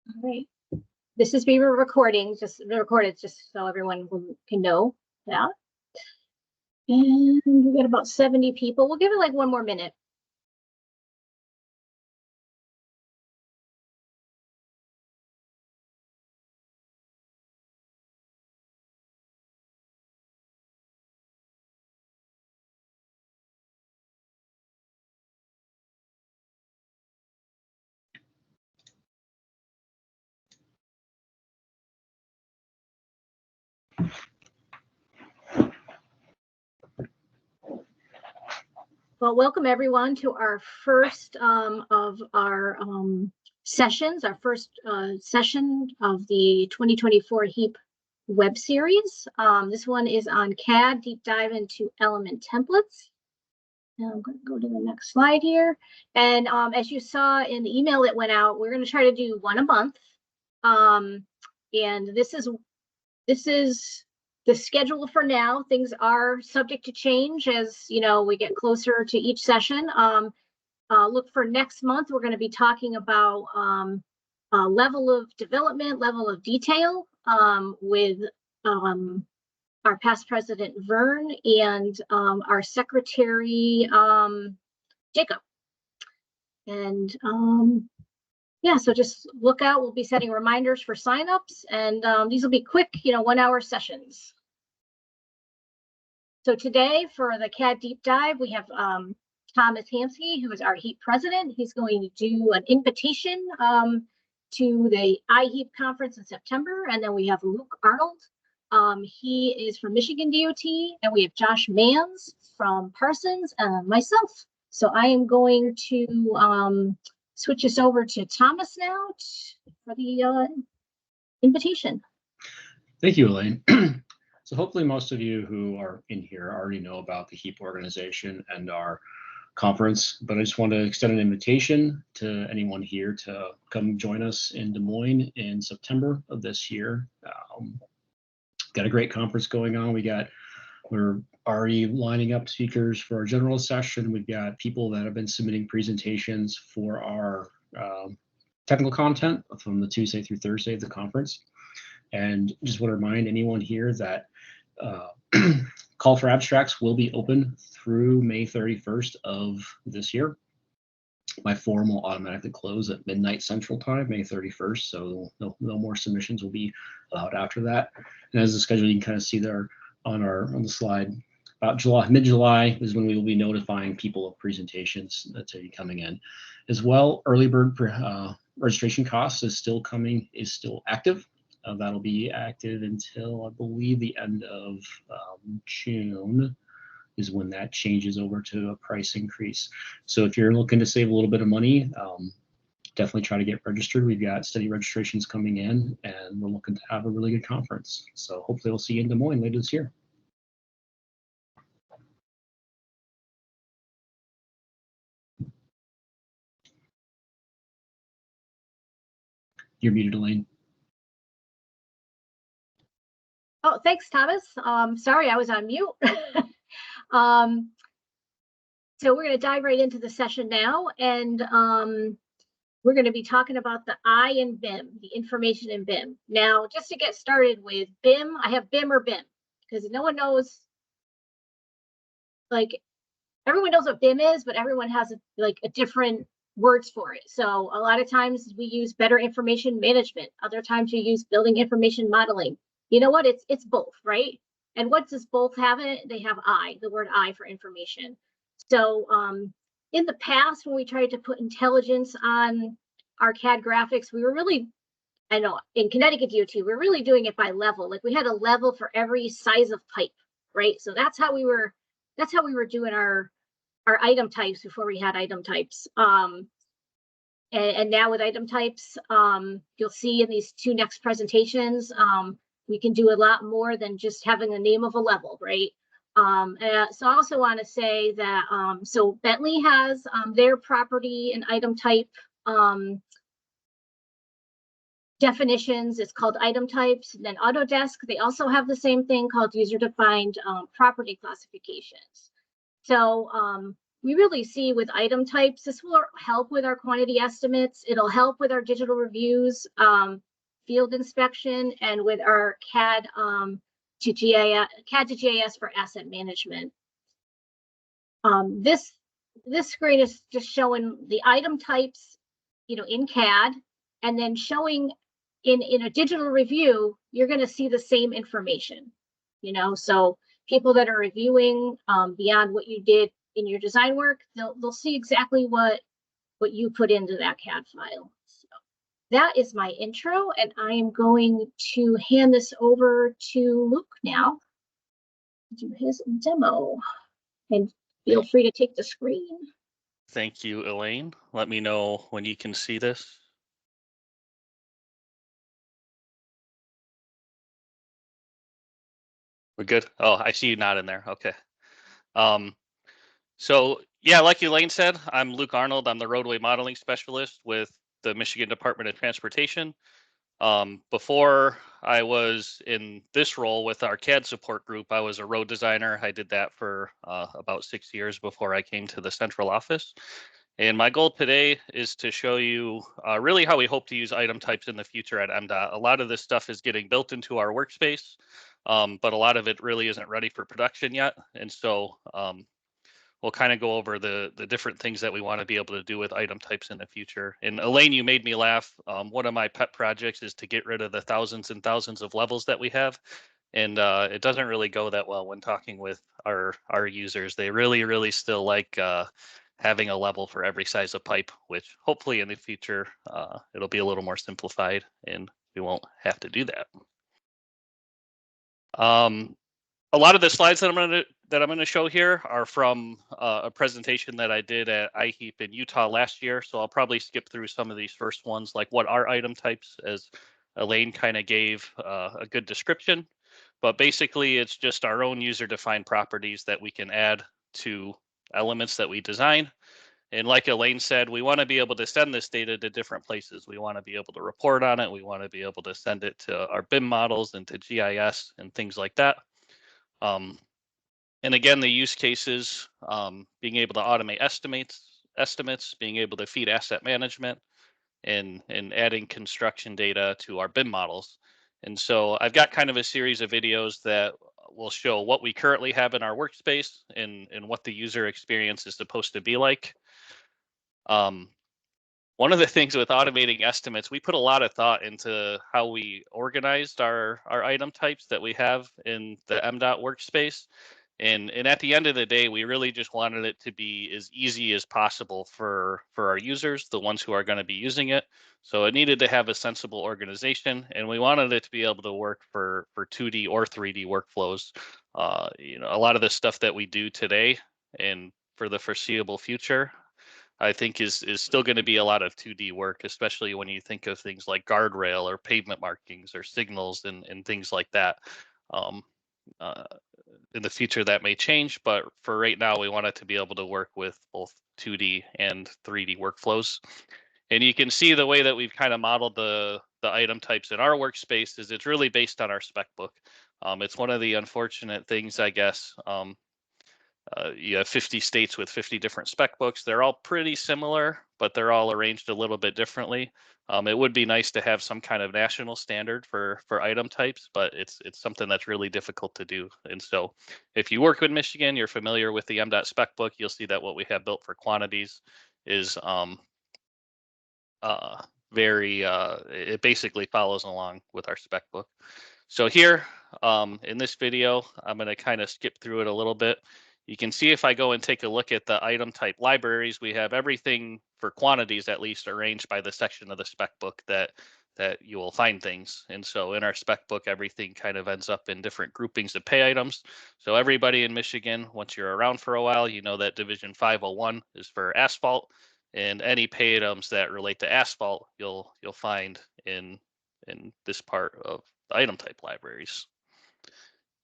All right. This is being recorded, just so everyone can know that. And we got about 70 people. We'll give it like one more minute. Well, welcome everyone to our first of our sessions, our first session of the 2024 HEAP web series. This one is on CAD, deep dive into element templates. Now I'm going to go to the next slide here. And as you saw in the email that went out, we're going to try to do one a month. And this is the schedule for now. Things are subject to change as we get closer to each session. Look for next month. We're going to be talking about level of development, level of detail with our past president Vern and our secretary Jacob. And yeah, so just look out. We'll be setting reminders for signups, and these will be quick, 1-hour sessions. So today for the CAD deep dive, we have Thomas Hamsky, who is our HEAP president. He's going to do an invitation to the iHEAP conference in September, and then we have Luke Arnold. He is from Michigan DOT, and we have Josh Mans from Parsons and myself. So I am going to switch us over to Thomas now for the invitation. Thank you, Elaine. So hopefully most of you who are in here already know about the HEAP organization and our conference, but I just want to extend an invitation to anyone here to come join us in Des Moines in September of this year. Got a great conference going on. We're already lining up speakers for our general session. We've got people that have been submitting presentations for our technical content from the Tuesday through Thursday of the conference. And just want to remind anyone here that call for abstracts will be open through May 31st of this year. My form will automatically close at midnight Central Time, May 31st, so no more submissions will be allowed after that. And as the schedule, you can kind of see there on the slide, about mid-July is when we will be notifying people of presentations that are coming in. As well, early bird registration costs is still active. That'll be active until I believe the end of June is when that changes over to a price increase. So if you're looking to save a little bit of money, definitely try to get registered. We've got steady registrations coming in, and we're looking to have a really good conference. So hopefully we'll see you in Des Moines later this year. You're muted, Elaine. Oh, thanks, Thomas. Sorry, I was on mute. So we're going to dive right into the session now, and we're going to be talking about the I in BIM, the information in BIM. Now, just to get started with BIM, I have BIM or BIM because no one knows, like, everyone knows what BIM is, but everyone has a different words for it. So a lot of times we use better information management. Other times you use building information modeling. You know what? It's both, right? And what does both have in it? They have I, the word I for information. So in the past, when we tried to put intelligence on our CAD graphics, we were really, I know in Connecticut DOT, we're really doing it by level. Like we had a level for every size of pipe, right? So that's how we were doing our item types before we had item types. And now with item types, you'll see in these two next presentations, we can do a lot more than just having the name of a level, right? So I also want to say that, so Bentley has their property and item type definitions. It's called item types. And then Autodesk, they also have the same thing called user-defined property classifications. So we really see with item types, this will help with our quantity estimates. It'll help with our digital reviews, field inspection, and with our CAD to GIS for asset management. This screen is just showing the item types, in CAD, and then showing in a digital review, you're going to see the same information. So people that are reviewing beyond what you did in your design work, they'll see exactly what you put into that CAD file. So that is my intro, and I am going to hand this over to Luke now to do his demo. And feel free to take the screen. Thank you, Elaine. Let me know when you can see this. We're good. Oh, I see you not in there. Okay. So yeah, like Elaine said, I'm Luke Arnold. I'm the roadway modeling specialist with the Michigan Department of Transportation. Before I was in this role with our CAD support group, I was a road designer. I did that for about 6 years before I came to the central office. And my goal today is to show you really how we hope to use item types in the future at MDOT. A lot of this stuff is getting built into our workspace, but a lot of it really isn't ready for production yet. And so we'll kind of go over the different things that we want to be able to do with item types in the future. And Elaine, you made me laugh. One of my pet projects is to get rid of the thousands and thousands of levels that we have. And it doesn't really go that well when talking with our users. They really still like having a level for every size of pipe, which hopefully in the future, it'll be a little more simplified and we won't have to do that. A lot of the slides that I'm going to show here are from a presentation that I did at IHEAP in Utah last year. So I'll probably skip through some of these first ones, like what are item types, as Elaine kind of gave a good description. But basically, it's just our own user-defined properties that we can add to elements that we design. And like Elaine said, we want to be able to send this data to different places. We want to be able to report on it. We want to be able to send it to our BIM models and to GIS and things like that. And again, the use cases, being able to automate estimates, being able to feed asset management, and adding construction data to our BIM models. And so I've got kind of a series of videos that will show what we currently have in our workspace and what the user experience is supposed to be like. One of the things with automating estimates, we put a lot of thought into how we organized our item types that we have in the MDOT workspace. And at the end of the day, we really just wanted it to be as easy as possible for our users, the ones who are going to be using it. So it needed to have a sensible organization, and we wanted it to be able to work for 2D or 3D workflows. A lot of the stuff that we do today and for the foreseeable future, I think is still going to be a lot of 2D work, especially when you think of things like guardrail or pavement markings or signals and things like that. In the future that may change, but for right now, we want it to be able to work with both 2D and 3D workflows. And you can see the way that we've kind of modeled the item types in our workspace is it's really based on our spec book. It's one of the unfortunate things, I guess. You have 50 states with 50 different spec books. They're all pretty similar, but they're all arranged a little bit differently. It would be nice to have some kind of national standard for item types, but it's something that's really difficult to do. And so if you work with Michigan, you're familiar with the MDOT spec book, you'll see that what we have built for quantities is it basically follows along with our spec book. So here in this video, I'm going to kind of skip through it a little bit. You can see if I go and take a look at the item type libraries, we have everything for quantities at least arranged by the section of the spec book that you will find things. And so in our spec book, everything kind of ends up in different groupings of pay items. So everybody in Michigan, once you're around for a while, you know that Division 501 is for asphalt, and any pay items that relate to asphalt, you'll find in this part of the item type libraries.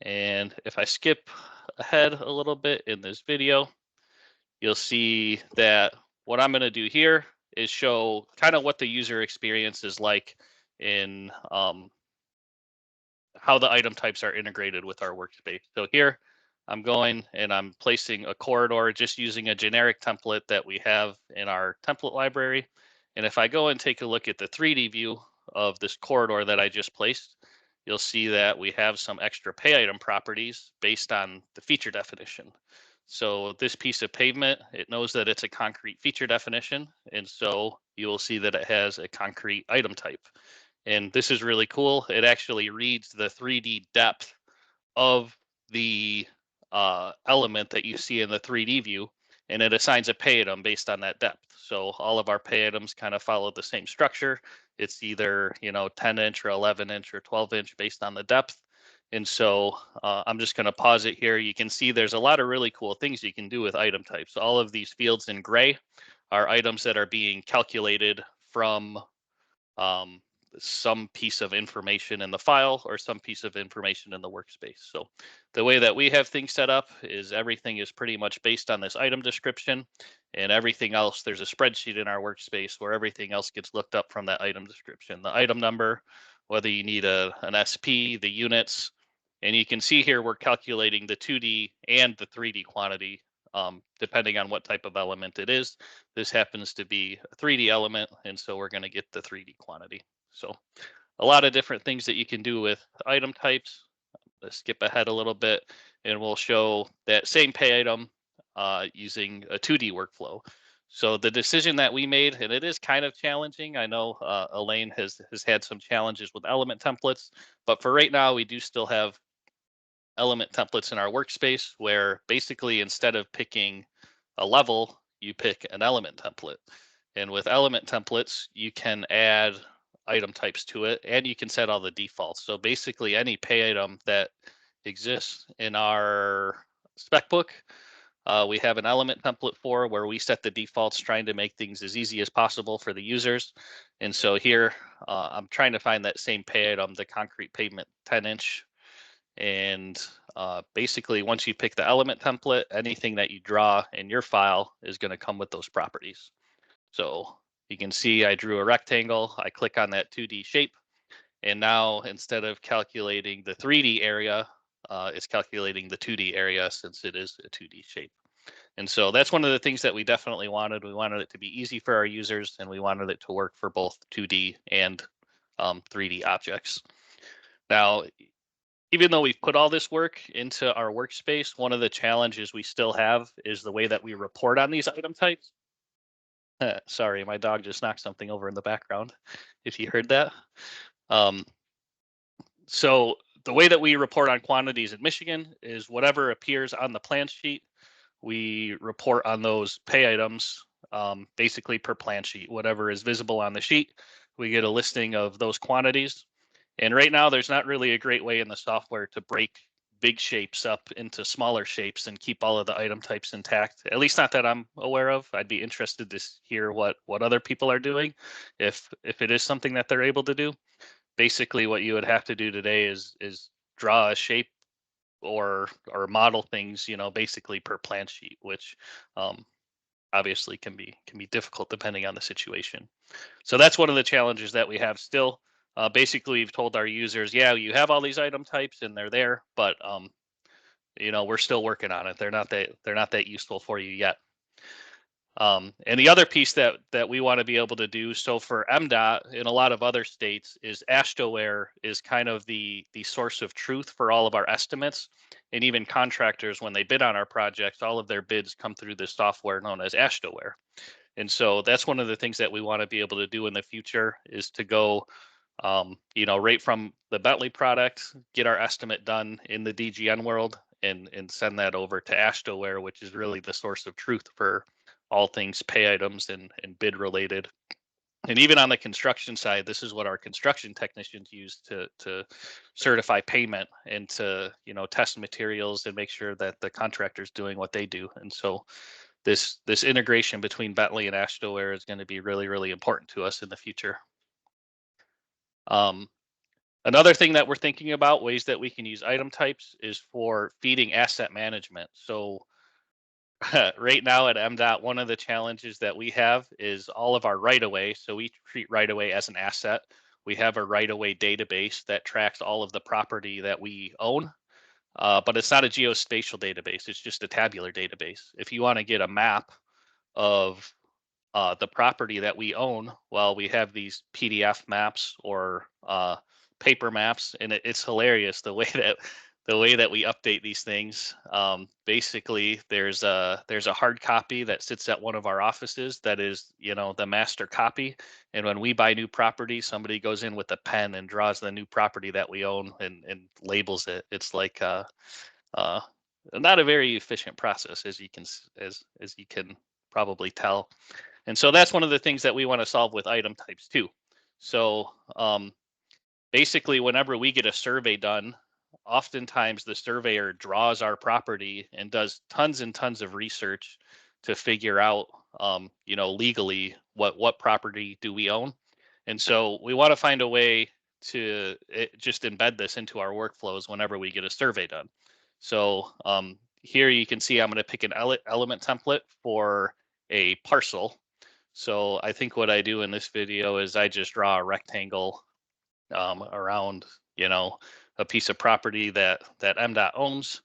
And if I skip ahead a little bit in this video, you'll see that what I'm going to do here is show kind of what the user experience is like in how the item types are integrated with our workspace. So here I'm going and I'm placing a corridor just using a generic template that we have in our template library. And if I go and take a look at the 3D view of this corridor that I just placed, you'll see that we have some extra pay item properties based on the feature definition. So this piece of pavement, it knows that it's a concrete feature definition. And so you will see that it has a concrete item type. And this is really cool. It actually reads the 3D depth of the element that you see in the 3D view, and it assigns a pay item based on that depth. So all of our pay items kind of follow the same structure. It's either 10 inch or 11 inch or 12 inch based on the depth. And so I'm just going to pause it here. You can see there's a lot of really cool things you can do with item types. All of these fields in gray are items that are being calculated from some piece of information in the file or some piece of information in the workspace. So the way that we have things set up is everything is pretty much based on this item description, and everything else, there's a spreadsheet in our workspace where everything else gets looked up from that item description. The item number, whether you need an SP, the units, and you can see here we're calculating the 2D and the 3D quantity depending on what type of element it is. This happens to be a 3D element, and so we're going to get the 3D quantity. So a lot of different things that you can do with item types. Let's skip ahead a little bit, and we'll show that same pay item using a 2D workflow. So the decision that we made, and it is kind of challenging. I know Elaine has had some challenges with element templates, but for right now, we do still have element templates in our workspace where basically instead of picking a level, you pick an element template. And with element templates, you can add item types to it, and you can set all the defaults. So basically any pay item that exists in our spec book, we have an element template for where we set the defaults, trying to make things as easy as possible for the users. And so here, I'm trying to find that same pay item, the concrete pavement 10 inch. And basically, once you pick the element template, anything that you draw in your file is going to come with those properties. So you can see I drew a rectangle. I click on that 2D shape. And now instead of calculating the 3D area, it's calculating the 2D area since it is a 2D shape. And so that's one of the things that we definitely wanted. We wanted it to be easy for our users, and we wanted it to work for both 2D and 3D objects. Now, even though we've put all this work into our workspace, one of the challenges we still have is the way that we report on these item types. Sorry, my dog just knocked something over in the background, if you heard that. So the way that we report on quantities in Michigan is whatever appears on the plan sheet, we report on those pay items basically per plan sheet. Whatever is visible on the sheet, we get a listing of those quantities. And right now, there's not really a great way in the software to break big shapes up into smaller shapes and keep all of the item types intact. At least not that I'm aware of. I'd be interested to hear what other people are doing, if it is something that they're able to do. Basically, what you would have to do today is draw a shape or model things, basically per plan sheet, which obviously can be difficult depending on the situation. So that's one of the challenges that we have still. Basically, we've told our users, yeah, you have all these item types and they're there, but we're still working on it. They're not that useful for you yet. And the other piece that we want to be able to do, so for MDOT in a lot of other states, is AASHTO is kind of the source of truth for all of our estimates. And even contractors, when they bid on our projects, all of their bids come through this software known as AASHTO. And so that's one of the things that we want to be able to do in the future, is to go right from the Bentley product, get our estimate done in the DGN world, and send that over to AASHTO, which is really the source of truth for all things pay items and bid related. And even on the construction side, this is what our construction technicians use to certify payment and to test materials and make sure that the contractor's doing what they do. And so this integration between Bentley and AASHTO is going to be really, really important to us in the future. Another thing that we're thinking about, ways that we can use item types, is for feeding asset management. So right now at MDOT, one of the challenges that we have is all of our right-of-way. So we treat right-of-way as an asset. We have a right-of-way database that tracks all of the property that we own. but it's not a geospatial database. It's just a tabular database. If you want to get a map of the property that we own, well, we have these PDF maps or paper maps, and it's hilarious the way that we update these things. Basically, there's a hard copy that sits at one of our offices that is, the master copy. And when we buy new property, somebody goes in with a pen and draws the new property that we own and labels it. It's like not a very efficient process, as you can probably tell. And so that's one of the things that we want to solve with item types too. So basically, whenever we get a survey done, oftentimes the surveyor draws our property and does tons and tons of research to figure out, legally what property do we own. And so we want to find a way to just embed this into our workflows whenever we get a survey done. So here you can see I'm going to pick an element template for a parcel. So I think what I do in this video is I just draw a rectangle around, a piece of property that MDOT owns.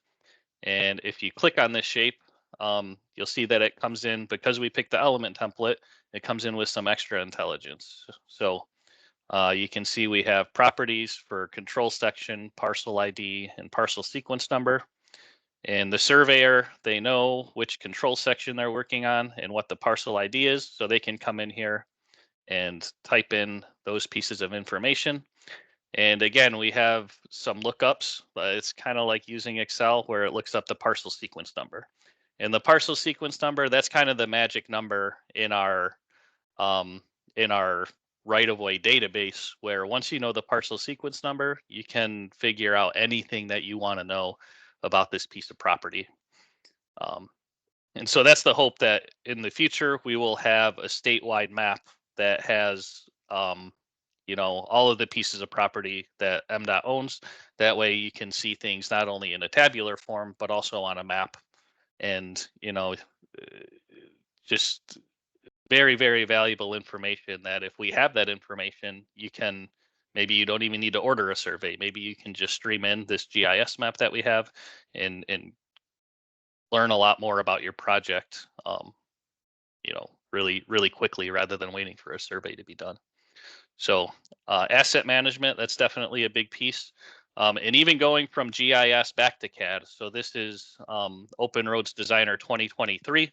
And if you click on this shape, you'll see that it comes in, because we picked the element template, it comes in with some extra intelligence. So you can see we have properties for control section, parcel ID, and parcel sequence number. And the surveyor, they know which control section they're working on and what the parcel ID is, so they can come in here and type in those pieces of information. And again, we have some lookups. It's kind of like using Excel where it looks up the parcel sequence number. And the parcel sequence number, that's kind of the magic number in our right-of-way database, where once you know the parcel sequence number, you can figure out anything that you want to know about this piece of property. And so that's the hope, that in the future we will have a statewide map that has all of the pieces of property that MDOT owns. That way you can see things not only in a tabular form, but also on a map. And, just very, very valuable information that if we have that information, maybe you don't even need to order a survey. Maybe you can just stream in this GIS map that we have and learn a lot more about your project, really, really quickly, rather than waiting for a survey to be done. So asset management, that's definitely a big piece. And even going from GIS back to CAD. So this is OpenRoads Designer 2023.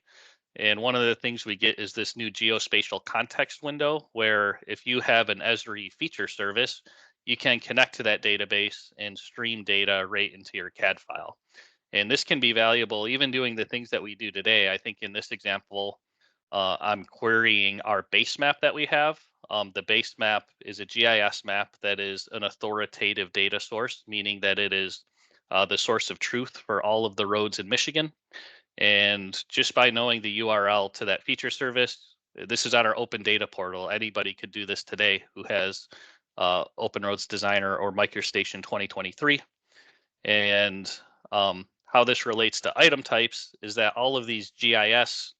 And one of the things we get is this new geospatial context window, where if you have an Esri feature service, you can connect to that database and stream data right into your CAD file. And this can be valuable even doing the things that we do today. I think in this example, I'm querying our base map that we have. The base map is a GIS map that is an authoritative data source, meaning that it is the source of truth for all of the roads in Michigan. And just by knowing the URL to that feature service, this is on our open data portal. Anybody could do this today who has OpenRoads Designer or MicroStation 2023. And how this relates to item types is that all of these GIS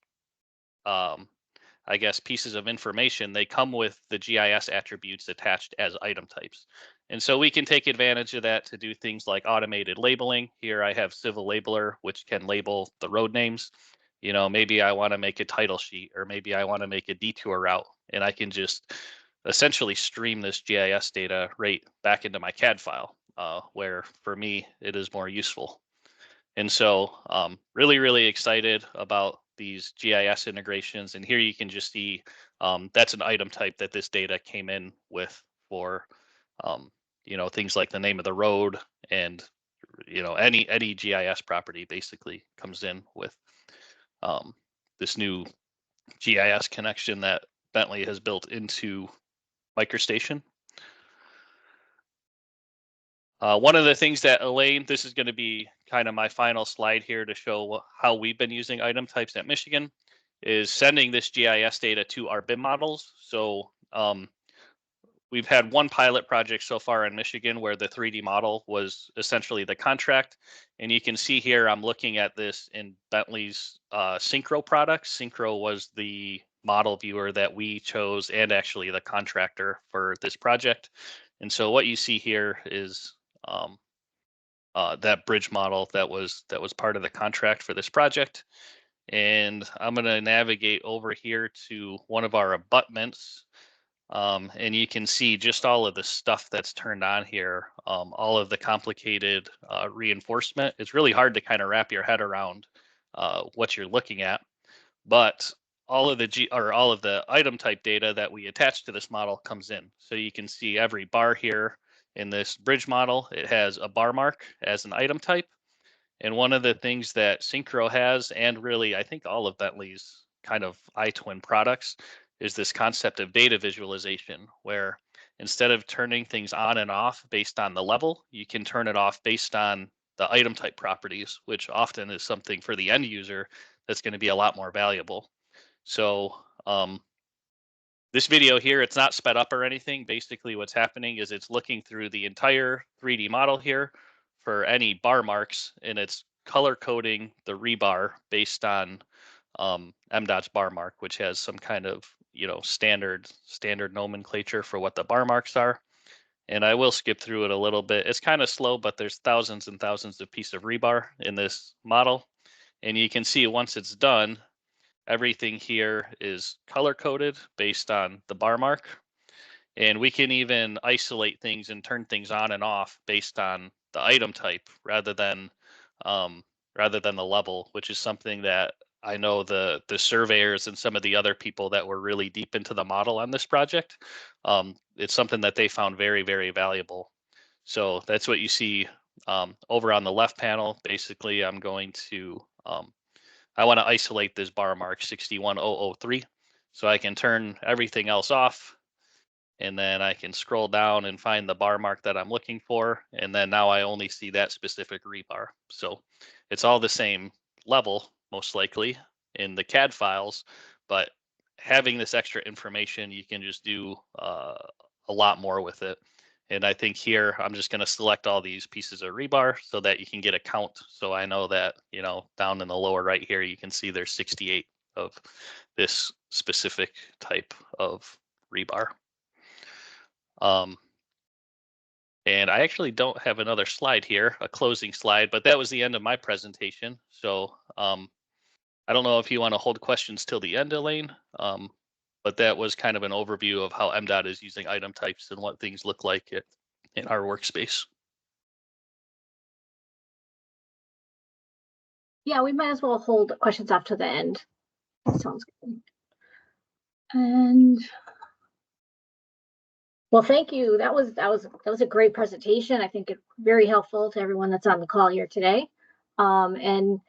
pieces of information, they come with the GIS attributes attached as item types. And so we can take advantage of that to do things like automated labeling. Here I have Civil Labeler, which can label the road names. Maybe I want to make a title sheet, or maybe I want to make a detour route, and I can just essentially stream this GIS data right back into my CAD file, where for me, it is more useful. And so really, really excited about these GIS integrations. And here you can just see that's an item type that this data came in with for, things like the name of the road, and, any GIS property basically comes in with this new GIS connection that Bentley has built into MicroStation. One of the things that Elaine, this is going to be kind of my final slide here to show how we've been using item types at Michigan, is sending this GIS data to our BIM models. So we've had one pilot project so far in Michigan where the 3D model was essentially the contract. And you can see here, I'm looking at this in Bentley's Synchro products. Synchro was the model viewer that we chose, and actually the contractor for this project. And so what you see here is that bridge model that was part of the contract for this project. And I'm going to navigate over here to one of our abutments. And you can see just all of the stuff that's turned on here, all of the complicated reinforcement. It's really hard to kind of wrap your head around what you're looking at, but all of the item type data that we attach to this model comes in. So you can see every bar here in this bridge model, it has a bar mark as an item type. And one of the things that Synchro has, and really I think all of Bentley's kind of iTwin products, is this concept of data visualization, where instead of turning things on and off based on the level, you can turn it off based on the item type properties, which often is something for the end user that's going to be a lot more valuable. So this video here, it's not sped up or anything. Basically what's happening is it's looking through the entire 3D model here for any bar marks, and it's color coding the rebar based on MDOT's bar mark, which has some kind of standard nomenclature for what the bar marks are. And I will skip through it a little bit. It's kind of slow, but there's thousands and thousands of pieces of rebar in this model. And you can see once it's done, everything here is color coded based on the bar mark. And we can even isolate things and turn things on and off based on the item type rather than the level, which is something that I know the surveyors and some of the other people that were really deep into the model on this project, it's something that they found very, very valuable. So that's what you see over on the left panel. Basically, I'm going to I want to isolate this bar mark 61003, so I can turn everything else off, and then I can scroll down and find the bar mark that I'm looking for, and then now I only see that specific rebar. So it's all the same level, most likely, in the CAD files, but having this extra information, you can just do a lot more with it. And I think here, I'm just going to select all these pieces of rebar so that you can get a count. So I know that, down in the lower right here, you can see there's 68 of this specific type of rebar. And I actually don't have another slide here, a closing slide, but that was the end of my presentation. So I don't know if you want to hold questions till the end, Elaine, but that was kind of an overview of how MDOT is using item types and what things look like in our workspace. Yeah, we might as well hold questions off to the end. That sounds good. And well, thank you. That was a great presentation. I think it's very helpful to everyone that's on the call here today. And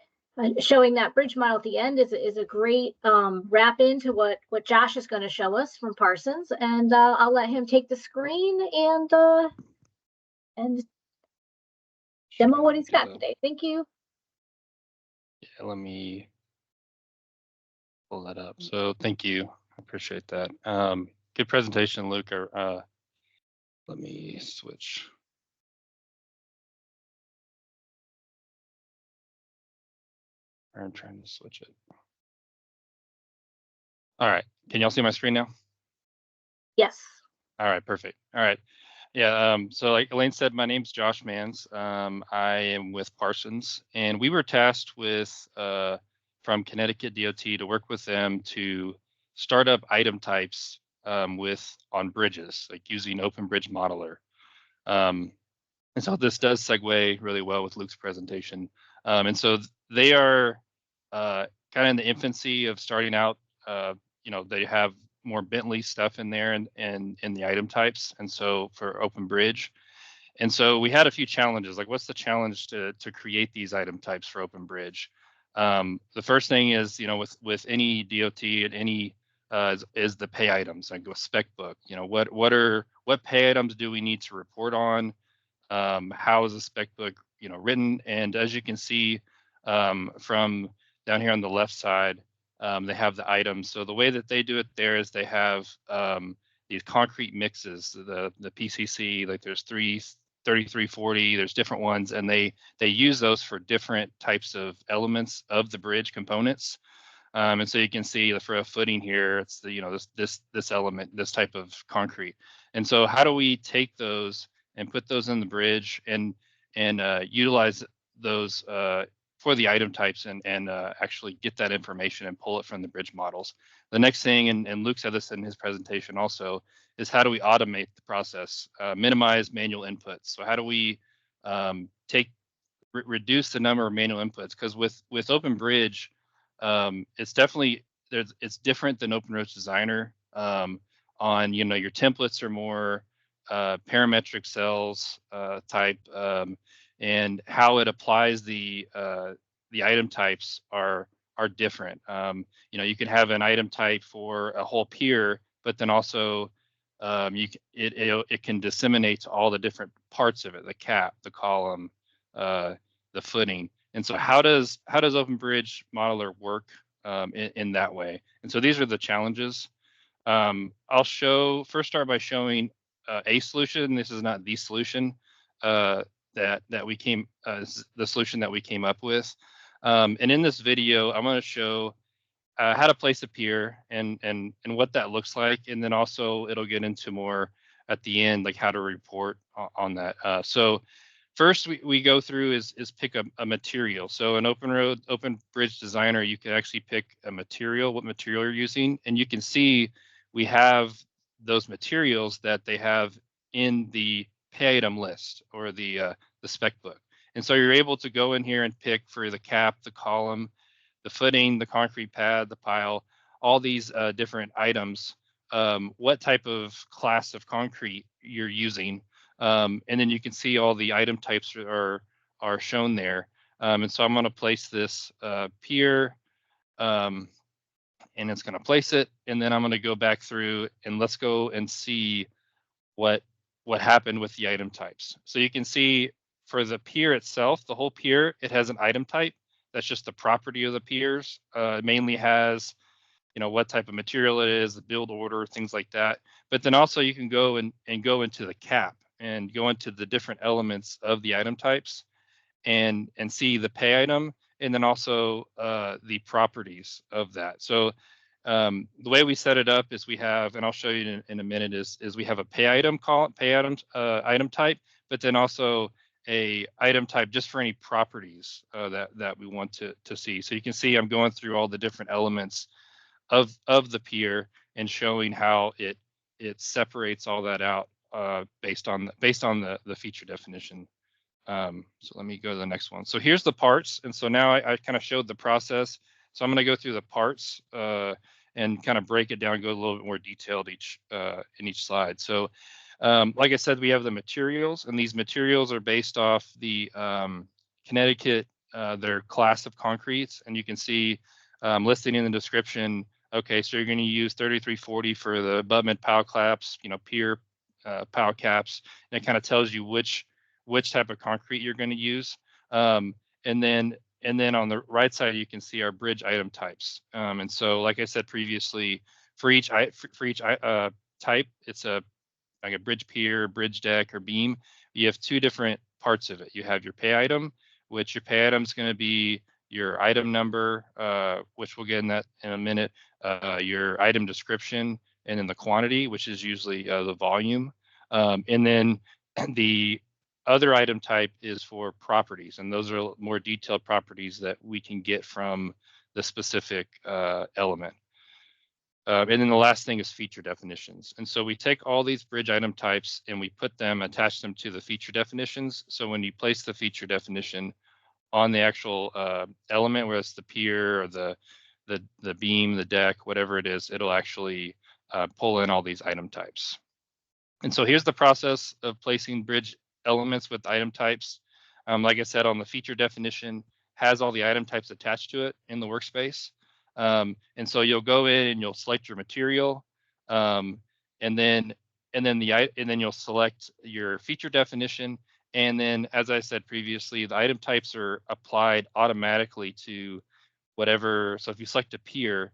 showing that bridge model at the end is a great wrap into what Josh is going to show us from Parsons. And I'll let him take the screen and demo what he's got today. Thank you. Yeah, let me pull that up. So thank you. I appreciate that. Good presentation, Luke. Let me switch. I'm trying to switch it. All right. Can y'all see my screen now? Yes. All right, perfect. All right. Yeah, so like Elaine said, my name's Josh Mans. I am with Parsons, and we were tasked with, from Connecticut DOT, to work with them to start up item types on bridges, like using OpenBridge Modeler. And so this does segue really well with Luke's presentation. And so they are kind of in the infancy of starting out. They have more Bentley stuff in there and in the item types, and so for OpenBridge. And so we had a few challenges, like what's the challenge to create these item types for OpenBridge? The first thing is, with any DOT and any is the pay items, like a spec book. What pay items do we need to report on? How is the spec book written? And as you can see from down here on the left side, they have the items. So the way that they do it there is they have these concrete mixes, the PCC, like there's 3340, there's different ones, and they use those for different types of elements of the bridge components. And so you can see for a footing here, it's this element, this type of concrete. And so how do we take those and put those in the bridge? And and utilize those for the item types and actually get that information and pull it from the bridge models. The next thing, and Luke said this in his presentation also, is how do we automate the process, minimize manual inputs. So how do we reduce the number of manual inputs? Because with OpenBridge, it's definitely it's different than OpenRoads Designer. On your templates are more parametric cells type, and how it applies the item types are different. You can have an item type for a whole pier, but then also it can disseminate to all the different parts of it, the cap, the column, the footing. And so how does OpenBridge Modeler work in that way? And so these are the challenges. I'll start by showing a solution. This is not the solution that we came the solution that we came up with. And in this video, I'm going to show how to place a pier and what that looks like, and then also it'll get into more at the end, like how to report on that. So first we go through is pick a material. So in OpenBridge Designer, you can actually pick a material, what material you're using, and you can see we have those materials that they have in the pay item list or the spec book. And so you're able to go in here and pick for the cap, the column, the footing, the concrete pad, the pile, all these different items, what type of class of concrete you're using. And then you can see all the item types are shown there. And so I'm going to place this pier, and it's going to place it. And then I'm going to go back through and let's go and see what happened with the item types. So you can see for the pier itself, the whole pier, it has an item type. That's just the property of the piers. It mainly has, what type of material it is, the build order, things like that. But then also you can go and go into the cap and go into the different elements of the item types and see the pay item, and then also the properties of that. So the way we set it up is we have, and I'll show you in a minute, is we have a pay item item type, but then also a item type just for any properties that we want to see. So you can see I'm going through all the different elements of the pier and showing how it separates all that out based on the feature definition. So let me go to the next one. So here's the parts, and so now I kind of showed the process. So I'm going to go through the parts and kind of break it down, go a little bit more detailed in each slide. So like I said, we have the materials, and these materials are based off the Connecticut, their class of concretes, and you can see listing in the description. Okay, so you're going to use 3340 for the abutment pile caps, pier pile caps, and it kind of tells you which type of concrete you're going to use. And then on the right side, you can see our bridge item types. And so, like I said previously, for each type, it's like a bridge pier, bridge deck, or beam. You have two different parts of it. You have your pay item, which your pay item is going to be your item number, which we'll get in that in a minute, your item description, and then the quantity, which is usually the volume. And then the other item type is for properties, and those are more detailed properties that we can get from the specific element. And then the last thing is feature definitions. And so we take all these bridge item types and we attach them to the feature definitions. So when you place the feature definition on the actual element, whether it's the pier or the beam, the deck, whatever it is, it'll actually pull in all these item types. And so here's the process of placing bridge elements with item types. Like I said, on the feature definition, has all the item types attached to it in the workspace. And so you'll go in and you'll select your material, and then you'll select your feature definition. And then, as I said previously, the item types are applied automatically to whatever. So if you select a pier,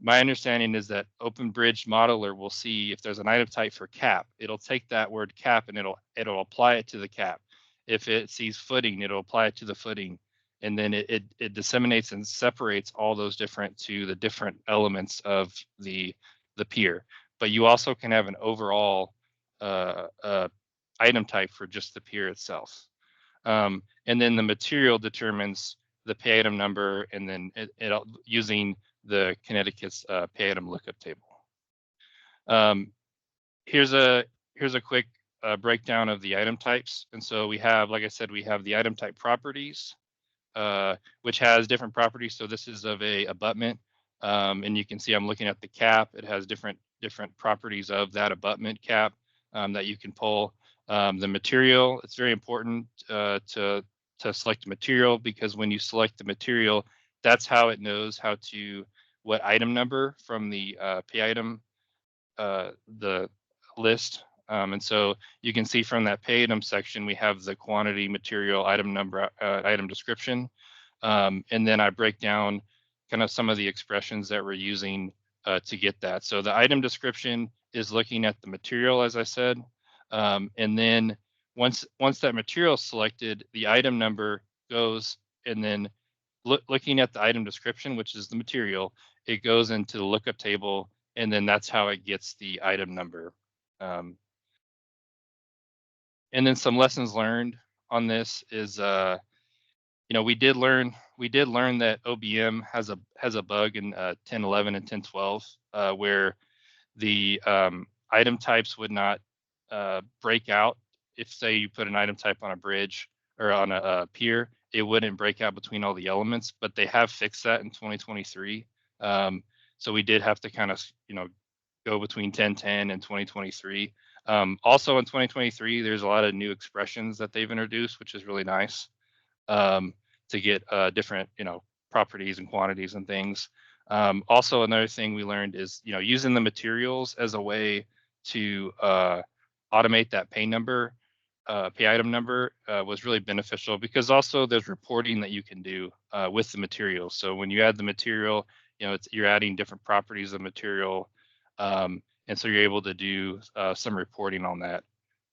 my understanding is that OpenBridge Modeler will see if there's an item type for cap, it'll take that word cap and it'll apply it to the cap. If it sees footing, it'll apply it to the footing. And then it disseminates and separates all those to the different elements of the pier. But you also can have an overall item type for just the pier itself. And then the material determines the pay item number, and then using the Connecticut's pay item lookup table. Here's a quick breakdown of the item types. And so we have, like I said, we have the item type properties, which has different properties. So this is of a abutment, and you can see I'm looking at the cap. It has different properties of that abutment cap that you can pull. The material, it's very important to select material, because when you select the material, that's how it knows what item number from the pay item, the list. And so you can see from that pay item section, we have the quantity, material, item number, item description. And then I break down kind of some of the expressions that we're using to get that. So the item description is looking at the material, as I said. And then once that material is selected, the item number goes, and then looking at the item description, which is the material, it goes into the lookup table, and then that's how it gets the item number. And then some lessons learned on this is, we did learn that OBM has a bug in 10.11 and 10.12 where the item types would not break out. If, say, you put an item type on a bridge or on a pier, it wouldn't break out between all the elements, but they have fixed that in 2023. So we did have to kind of, go between 10.10 and 2023. Also in 2023, there's a lot of new expressions that they've introduced, which is really nice to get different, properties and quantities and things. Also, another thing we learned is, using the materials as a way to automate that pay item number was really beneficial, because also there's reporting that you can do with the material. So when you add the material, you're adding different properties of material. And so you're able to do some reporting on that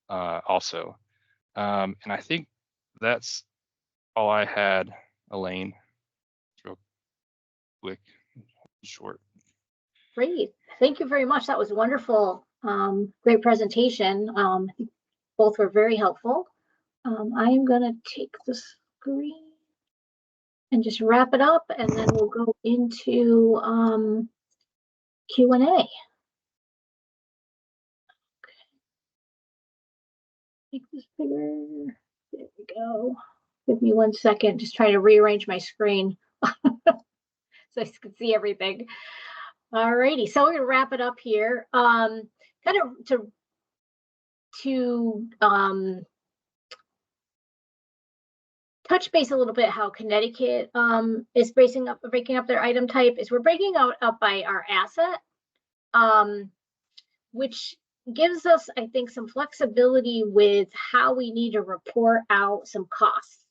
also. And I think that's all I had, Elaine. Real quick, short. Great. Thank you very much. That was wonderful. Great presentation. I think both were very helpful. I am going to take the screen and just wrap it up, and then we'll go into Q&A. Okay. Make this bigger. There we go. Give me 1 second. Just trying to rearrange my screen so I can see everything. Alrighty, so we're gonna wrap it up here. Kind of to touch base a little bit how Connecticut is breaking up their item type is we're breaking up by our asset, which gives us, I think, some flexibility with how we need to report out some costs.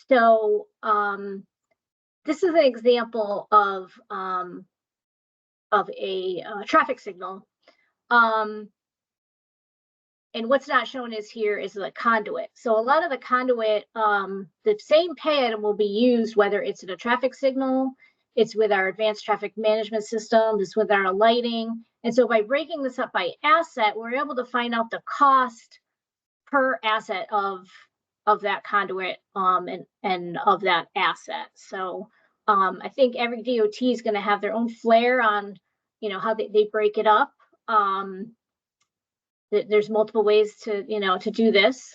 So this is an example of a traffic signal. And what's not shown is here is the conduit. So a lot of the conduit, the same pay item will be used, whether it's in a traffic signal, it's with our advanced traffic management system, it's with our lighting. And so by breaking this up by asset, we're able to find out the cost per asset of that conduit and of that asset. So I think every DOT is going to have their own flair on, how they break it up. There's multiple ways to, to do this.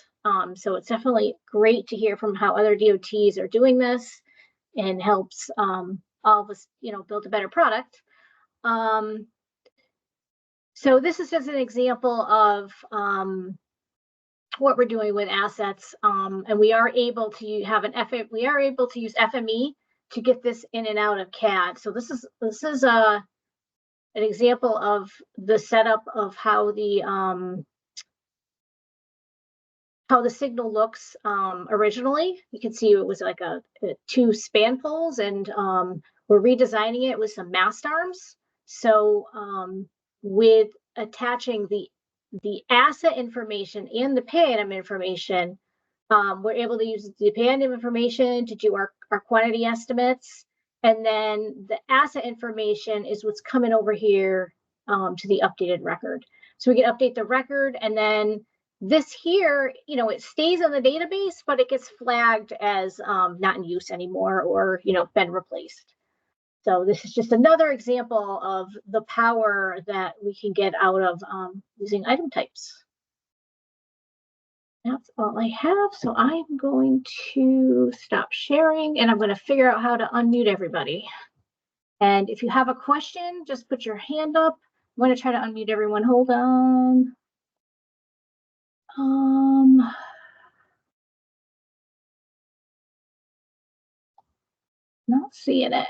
So it's definitely great to hear from how other DOTs are doing this, and helps all of us, build a better product. So this is just an example of what we're doing with assets, and we are able to have we are able to use FME to get this in and out of CAD. So this is an example of the setup of how the signal looks originally. You can see it was like a 2 span poles, and we're redesigning it with some mast arms. So with attaching the asset information and the pay item information, we're able to use the pay item information to do our quantity estimates. And then the asset information is what's coming over here to the updated record. So we can update the record, and then This here, you know, it stays in the database, but it gets flagged as not in use anymore, or, you know, been replaced. So this is just another example of the power that we can get out of using item types. That's all I have. So I'm going to stop sharing, and I'm going to figure out how to unmute everybody. And if you have a question, just put your hand up. I'm going to try to unmute everyone. Hold on. Not seeing it.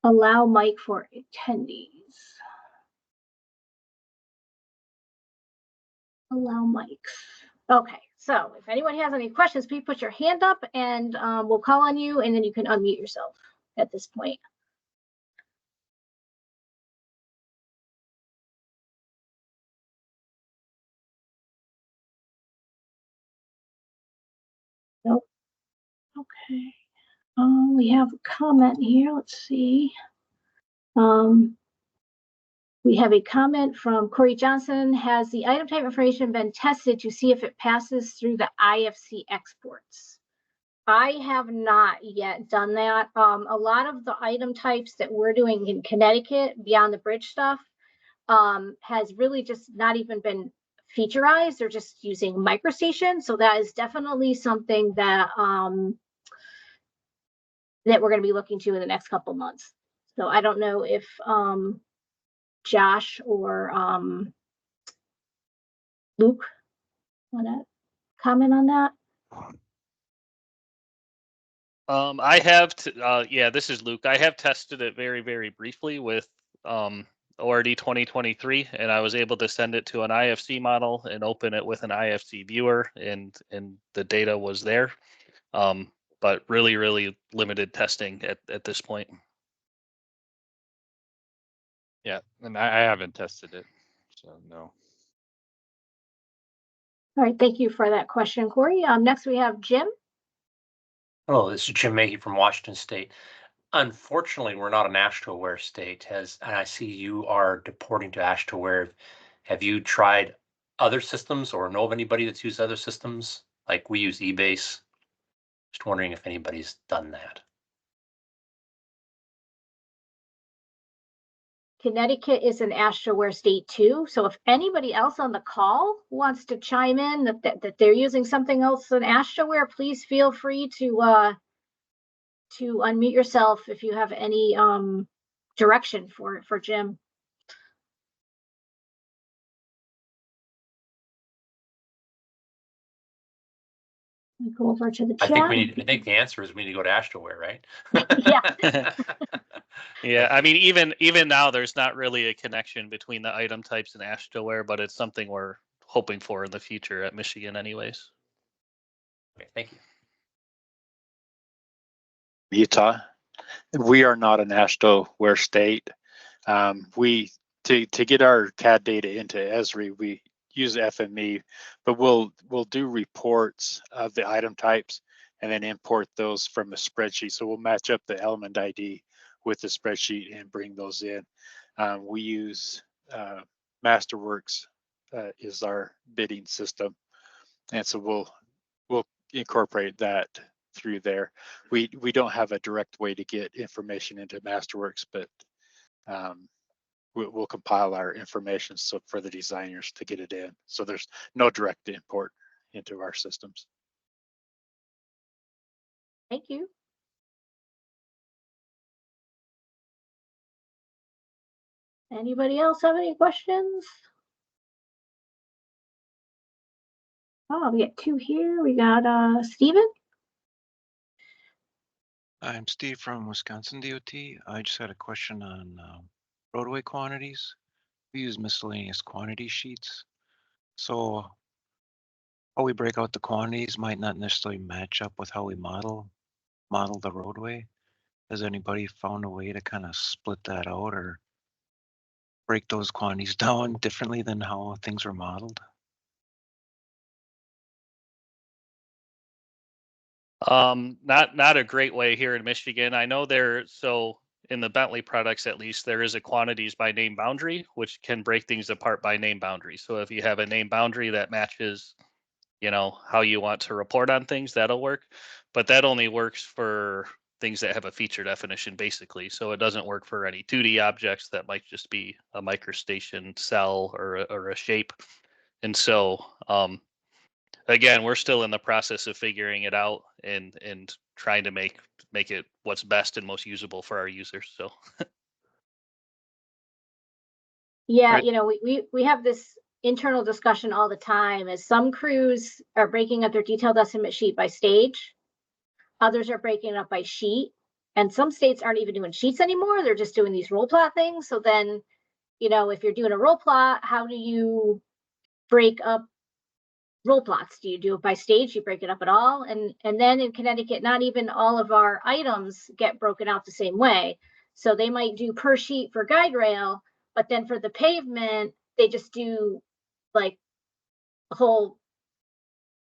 Allow mic for attendees. Allow mics. Okay, so if anyone has any questions, please put your hand up, and we'll call on you, and then you can unmute yourself at this point. Nope. Okay. We have a comment here. Let's see. We have a comment from Corey Johnson. Has the item type information been tested to see if it passes through the IFC exports? I have not yet done that. A lot of the item types that we're doing in Connecticut, beyond the bridge stuff, has really just not even been featureized. They're just using MicroStation. So that is definitely something that that we're going to be looking to in the next couple of months. So I don't know if Josh or Luke want to comment on that. I have, yeah, this is Luke. I have tested it very, very briefly with ORD 2023, and I was able to send it to an IFC model and open it with an IFC viewer, and the data was there. But really, really limited testing at this point. Yeah, and I haven't tested it, so no. All right, thank you for that question, Corey. Next we have Jim. Hello, this is Jim Mackey from Washington State. Unfortunately, we're not an AASHTO-aware state, and I see you are deporting to AASHTO-aware. Have you tried other systems or know of anybody that's used other systems? Like we use eBase. Just wondering if anybody's done that. Connecticut is an AASHTO-aware state too. So if anybody else on the call wants to chime in that they're using something else than AASHTO-aware, please feel free to unmute yourself if you have any direction for Jim. Go over to the chat. I think the answer is we need to go to AASHTO-aware, right? Yeah. Yeah, I mean, even now, there's not really a connection between the item types and AASHTO-aware, but it's something we're hoping for in the future at Michigan, anyways. Okay, thank you. Utah, we are not an AASHTO-aware state. To get our CAD data into Esri, we use FME, but we'll do reports of the item types and then import those from a spreadsheet. So we'll match up the element ID with the spreadsheet and bring those in. We use Masterworks is our bidding system, and so we'll incorporate that through there. We don't have a direct way to get information into Masterworks, but we'll compile our information so for the designers to get it in. So there's no direct import into our systems. Thank you. Anybody else have any questions? Oh, we got two here. We got Steven. I'm Steve from Wisconsin DOT. I just had a question on roadway quantities. We use miscellaneous quantity sheets. So how we break out the quantities might not necessarily match up with how we model the roadway. Has anybody found a way to kind of split that out or break those quantities down differently than how things were modeled? Not a great way here in Michigan. I know so in the Bentley products, at least, there is a quantities by name boundary, which can break things apart by name boundary. So if you have a name boundary that matches, you know, how you want to report on things, that'll work. But that only works for things that have a feature definition, basically. So it doesn't work for any 2D objects that might just be a microstation cell or a shape. And so, again, we're still in the process of figuring it out and trying to make it what's best and most usable for our users. So Yeah, Right. you know, we have this internal discussion all the time as some crews are breaking up their detailed estimate sheet by stage. Others are breaking it up by sheet. And some states aren't even doing sheets anymore. They're just doing these roll plot things. So then, you know, if you're doing a roll plot, how do you break up roll plots? Do you do it by stage? You break it up at all? And then in Connecticut, not even all of our items get broken out the same way. So they might do per sheet for guide rail, but then for the pavement, they just do like the whole,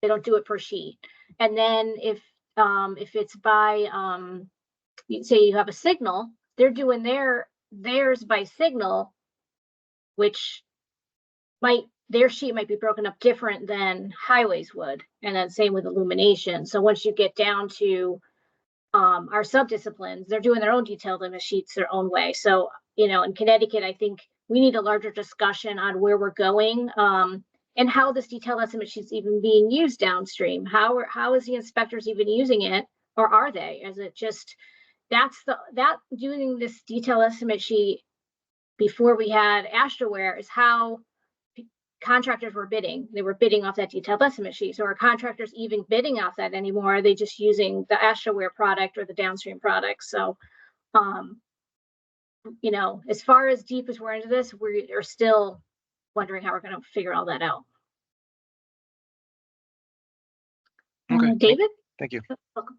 they don't do it per sheet. And then if it's by say you have a signal, they're doing theirs by signal, which their sheet might be broken up different than highways would. And then same with illumination. So once you get down to our subdisciplines, they're doing their own detailed image sheets their own way. So, you know, in Connecticut, I think we need a larger discussion on where we're going and how this detailed estimate sheet's even being used downstream. How is the inspectors even using it, or are they? Is it just that doing this detailed estimate sheet before we had AstroWare is how contractors were bidding. They were bidding off that detailed estimate sheet. So are contractors even bidding off that anymore? Are they just using the AstroWare product or the downstream product? So, you know, as far as deep as we're into this, we are still wondering how we're going to figure all that out. Okay. David? Thank you. Welcome.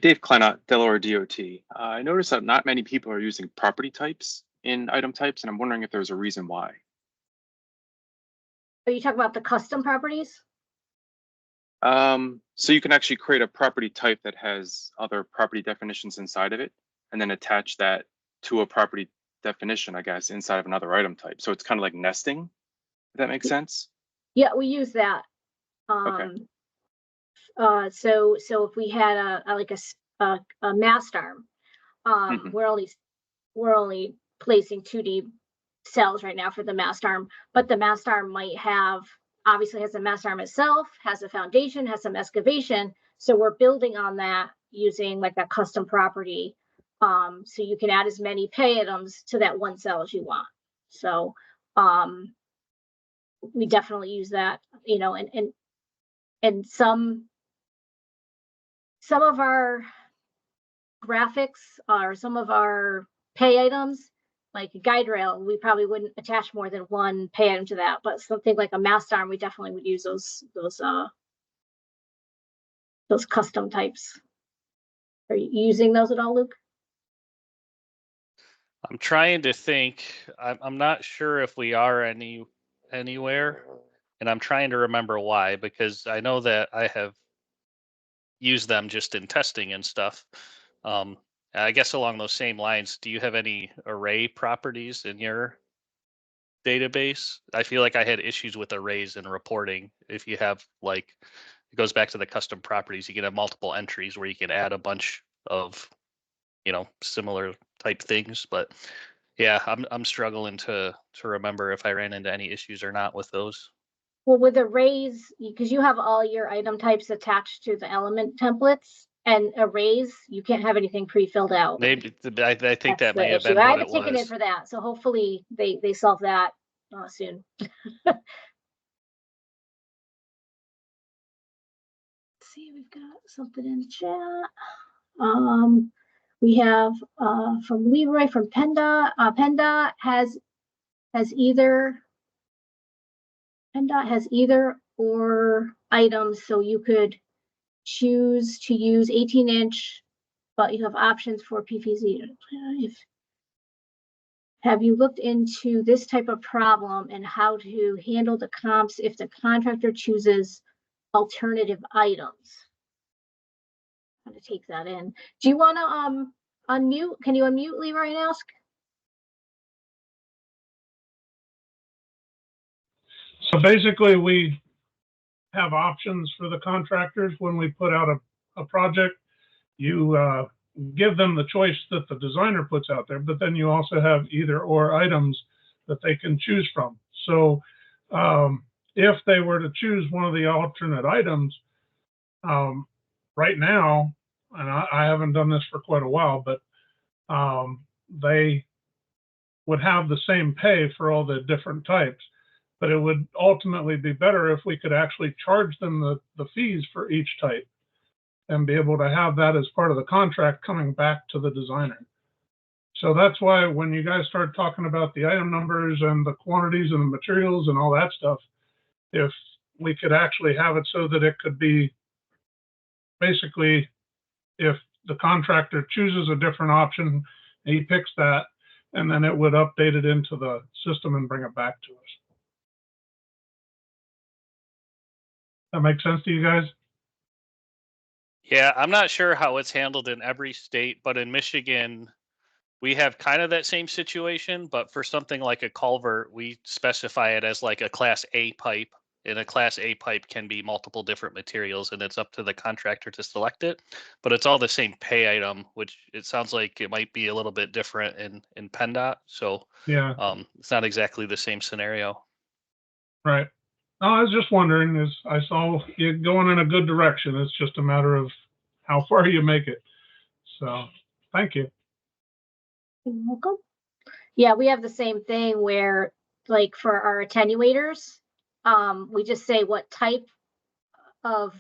Dave Kleinott, Delaware DOT. I noticed that not many people are using property types in item types, and I'm wondering if there's a reason why. Are you talking about the custom properties? So you can actually create a property type that has other property definitions inside of it, and then attach that to a property definition, I guess, inside of another item type. So it's kind of like nesting, if that makes sense. Yeah, we use that. Okay. So if we had a mast arm, we're only placing 2D cells right now for the mast arm, but the mast arm might obviously has a mast arm itself, has a foundation, has some excavation. So we're building on that using like a custom property. So you can add as many pay items to that one cell as you want. So we definitely use that, you know, and some of our graphics or some of our pay items, like a guide rail, we probably wouldn't attach more than one pay item to that. But something like a mast arm, we definitely would use those custom types. Are you using those at all, Luke? I'm trying to think. I'm not sure if we are anywhere, and I'm trying to remember why, because I know that I have used them just in testing and stuff. I guess along those same lines, do you have any array properties in your database? I feel like I had issues with arrays and reporting. If you have like, it goes back to the custom properties, you can have multiple entries where you can add a bunch of, you know, similar type things. But yeah, I'm struggling to remember if I ran into any issues or not with those. Well, with arrays, because you have all your item types attached to the element templates, and arrays, you can't have anything pre-filled out. Maybe I think That's that may the have issue. been I what have it a ticket in was. for that, so hopefully they solve that soon. Let's see, we've got something in the chat. We have from Leroy from PennDOT. PennDOT has either or items, so you could choose to use 18-inch, but you have options for PVC. Have you looked into this type of problem and how to handle the comps if the contractor chooses alternative items? How to take that in? Do you want to unmute? Can you unmute, Leroy, and ask? So basically, we have options for the contractors when we put out a project. You give them the choice that the designer puts out there, but then you also have either or items that they can choose from. So if they were to choose one of the alternate items, right now, and I haven't done this for quite a while, but they would have the same pay for all the different types, but it would ultimately be better if we could actually charge them the fees for each type and be able to have that as part of the contract coming back to the designer. So that's why when you guys start talking about the item numbers and the quantities and the materials and all that stuff, if we could actually have it so that it could be basically, if the contractor chooses a different option, he picks that, and then it would update it into the system and bring it back to us. That makes sense to you guys? Yeah, I'm not sure how it's handled in every state, but in Michigan, we have kind of that same situation, but for something like a culvert, we specify it as like a class A pipe, and a class A pipe can be multiple different materials, and it's up to the contractor to select it, but it's all the same pay item, which it sounds like it might be a little bit different in PennDOT. So Yeah, it's not exactly the same scenario. right. No, I was just wondering, as I saw you going in a good direction. It's just a matter of how far you make it. So thank you. You're welcome. Yeah, we have the same thing where, like, for our attenuators, we just say what type of,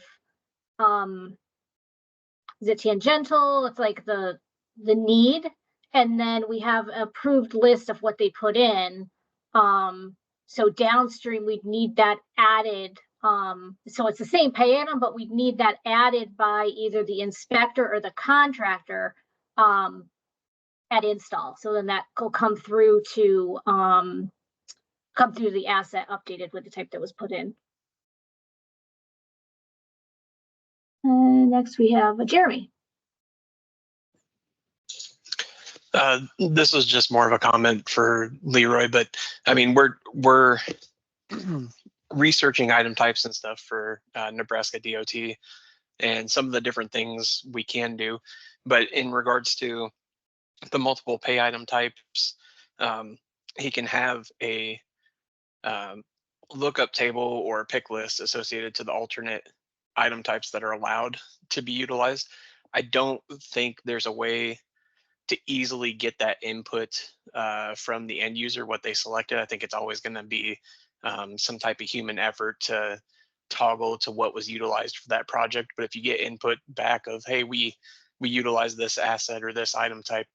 is it tangential? It's like the need, and then we have an approved list of what they put in. So downstream, we'd need that added. So it's the same pay item, but we'd need that added by either the inspector or the contractor at install. So then that will come through to the asset updated with the type that was put in. Next we have Jeremy. This was just more of a comment for Leroy, but I mean, we're researching item types and stuff for Nebraska DOT and some of the different things we can do. But in regards to the multiple pay item types, he can have a lookup table or a pick list associated to the alternate item types that are allowed to be utilized. I don't think there's a way to easily get that input from the end user, what they selected. I think it's always going to be some type of human effort to toggle to what was utilized for that project. But if you get input back of, hey, we utilize this asset or this item type,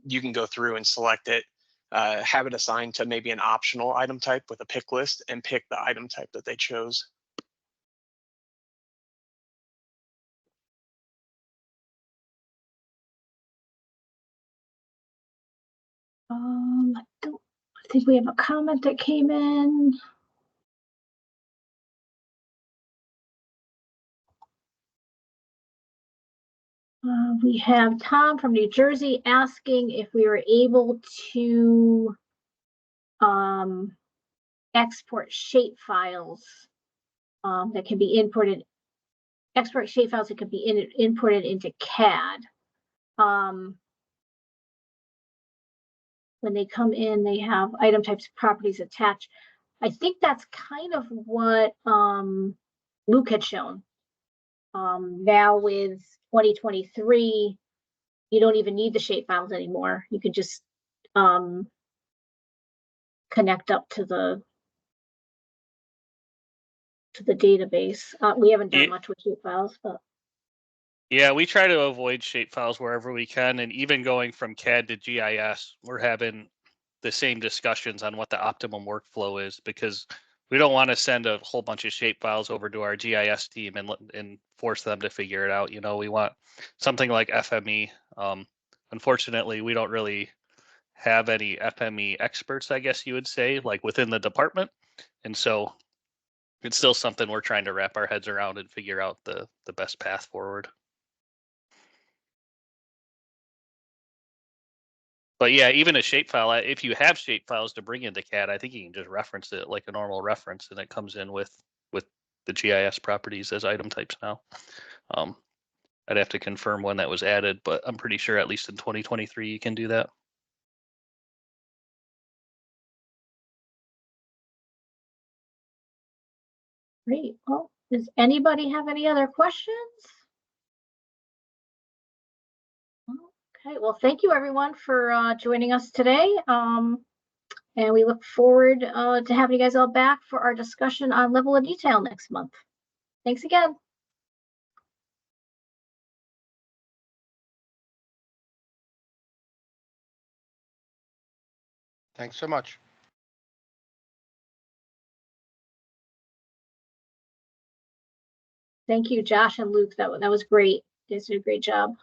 you can go through and select it, have it assigned to maybe an optional item type with a pick list, and pick the item type that they chose. I think we have a comment that came in. We have Tom from New Jersey asking if we were able to export shape files that can be imported. Export shape files that can be imported into CAD. When they come in, they have item types, properties attached. I think that's kind of what Luke had shown. Now with 2023, you don't even need the shape files anymore. You can just connect up to the database. We haven't done much with shape files, but Yeah, we try to avoid shape files wherever we can, and even going from CAD to GIS, we're having the same discussions on what the optimum workflow is, because we don't want to send a whole bunch of shape files over to our GIS team and force them to figure it out. You know, we want something like FME. Unfortunately, we don't really have any FME experts, I guess you would say, like within the department, and so it's still something we're trying to wrap our heads around and figure out the best path forward. But yeah, even a shapefile, if you have shapefiles to bring into CAD, I think you can just reference it like a normal reference, and it comes in with the GIS properties as item types now. I'd have to confirm when that was added, but I'm pretty sure at least in 2023 you can do that. Great. Well, does anybody have any other questions? Okay, well, thank you everyone for joining us today. And we look forward to having you guys all back for our discussion on level of detail next month. Thanks again. Thanks so much. Thank you, Josh and Luke. That was great. You guys did a great job.